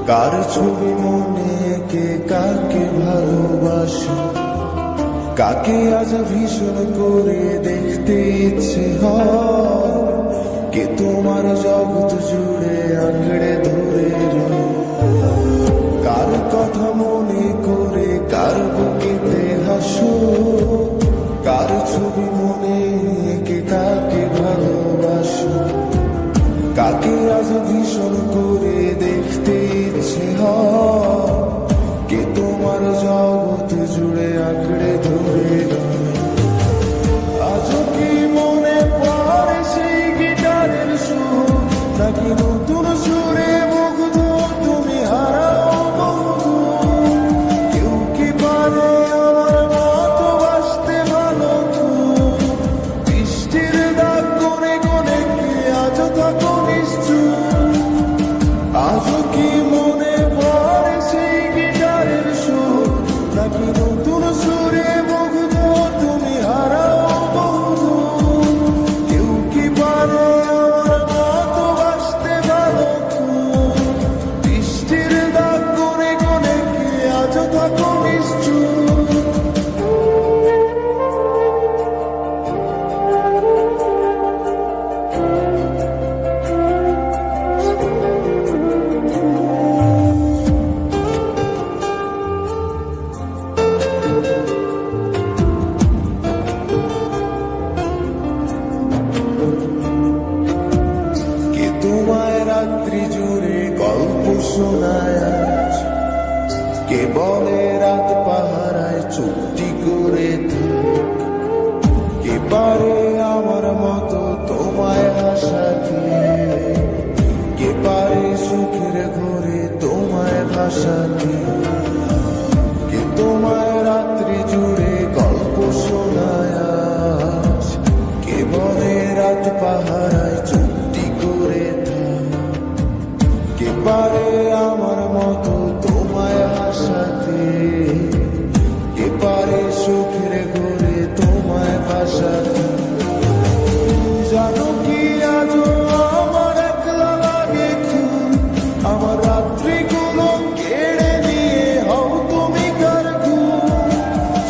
কার ছবি মনে কে কাকে ভালোবাসে, কাকে আজ ভীষণ করে দেখতে ইচ্ছে হয়, কে তোমার জগৎ জুড়ে আঁকড়ে ধরে রয়। কার কথা মনে করে কার বুকেতে হাসো, কার ছবি মনে কে কাকে ভালোবাসো, কাকে আজ ভীষণ করে দেখতে ইচ্ছে হয়, কে তোমার জগৎ জুড়ে আঁকড়ে ধরে রয়। আজও কি মনে পড়ে সেই গিটারের সুর, নাকি নতুন সুরে মুগ্ধ তুমি হারাও বন্ধু? কেউ কি পারে আমার মতো বাসতে ভালো? বৃষ্টির দাগ কোণে কোণে কি আজও থাকো নিশ্চুপ? আজও কি মনে পড়ে সেই গিটারের সুর, নাকি নতুন সুরে মুগ্ধ তুমি হারাও বন্ধু? কেউ কি পারে আমার মতো বাসতে ভালো? বৃষ্টির দাগ কোণে কোণে কি আজও থাকো নিশ্চুপ? তোমায় রাত্রি জুড়ে গল্প শোনায় আজ, কে বলে রাত পাহারায় চুপটি করে থাক, কে পারে আমার মতো তোমায় হাসাতে, কে পারে সুখের ঘরে তোমায় ভাসাতে, কে তোমায় রাত্রি জুড়ে গল্প শোনায় আজ, কে বলে রাত পাহারায় চুপটি করে থাক, কে পারে আমার মতো তোমায় হাসাতে, কে পারে সুখের ঘরে তোমায় ভাসাতে? জানো কি আজও আমার একলা লাগে খুব, আমার রাত্রিগুলো কেড়ে নিয়ে হও তুমি কার ঘুম?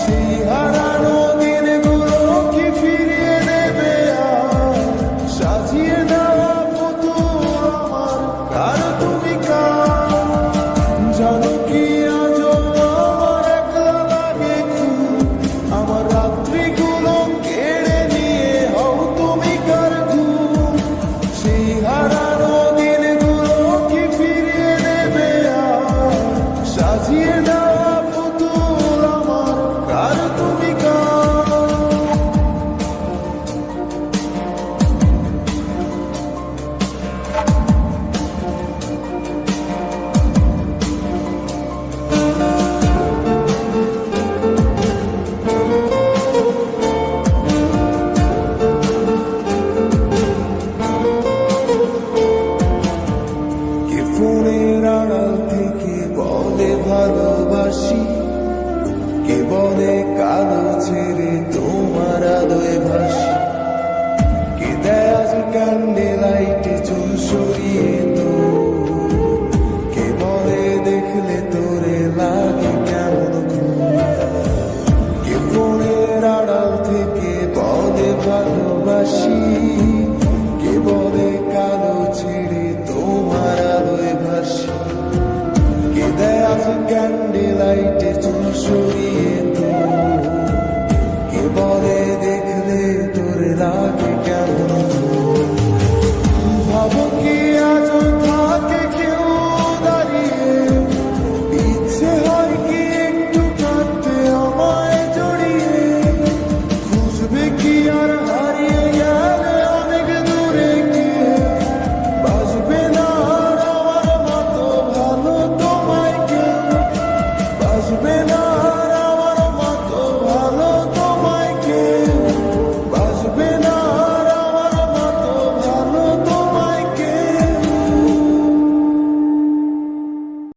সেই হারানো দিনগুলো কি ফিরিয়ে দেবে আর? সাজিয়ে দেওয়া পুতুল আমার কার তুমি কার? জানো কি আজও আমার একলা লাগে খুব, আমার রাত্রিগুলো কেড়ে নিয়ে হও তুমি কার ঘুম? সেই হারানো দিনগুলো কি ফিরিয়ে দেবে আর? সাজিয়ে দেওয়া পুতুল আমার কার তুমি কার? কে ফোনের আড়াল থেকে বলে ভালোবাসি, কে বলে কালো ছেড়ে তোমার আলোয় ভাসি, কে দেয় আজ ক্যান্ডেল লাইটে চুল সরিয়ে তো, কে বলে দেখলে তোরে লাগে কেমন ঘুম? কে ফোনের আড়াল থেকে বলে ভালোবাসি, কে বলে কালো ছেড়ে তোমার আলোয় ভাসি, কে দেয় আজ ক্যান্ডেল লাইটে চুল সরিয়ে